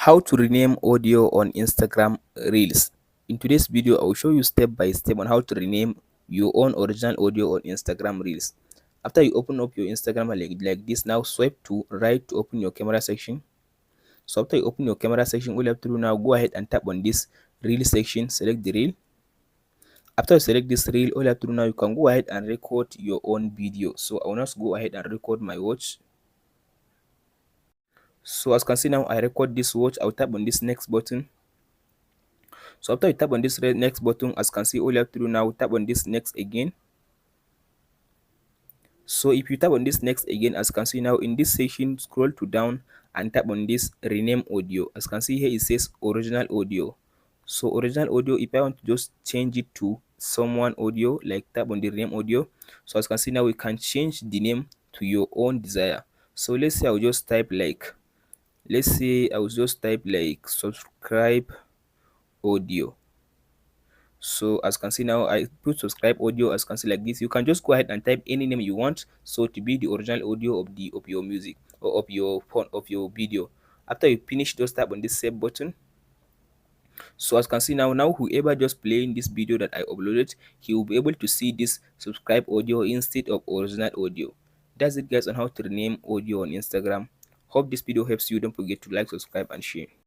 How to rename audio on Instagram Reels. In today's video, I will show you step by step on how to rename your own original audio on Instagram Reels. After you open up your Instagram like this, now swipe to right to open your camera section. So after you open your camera section, all you have to do now, go ahead and tap on this reel section, select the reel. After you select this reel, all you have to do now, you can go ahead and record your own video. So I will now go ahead and record my watch. So as you can see now, I record this watch. I'll tap on this next button. So after you tap on this next button, as you can see, all you have to do now, tap on this next again. So if you tap on this next again, as you can see now in this section, scroll to down and tap on this rename audio. As you can see here, it says original audio. So original audio, if I want to just change it to someone audio, like tap on the rename audio. So as you can see now, we can change the name to your own desire. So let's say I'll just type like, subscribe audio. So as you can see now, I put subscribe audio. As you can see like this, you can just go ahead and type any name you want, so to be the original audio of your music or of your phone of your video. After you finish, just tap on this save button. So as you can see now whoever just playing this video that I uploaded, he will be able to see this subscribe audio instead of original audio. That's it guys on how to rename audio on Instagram. Hope this video helps you. Don't forget to like, subscribe and share.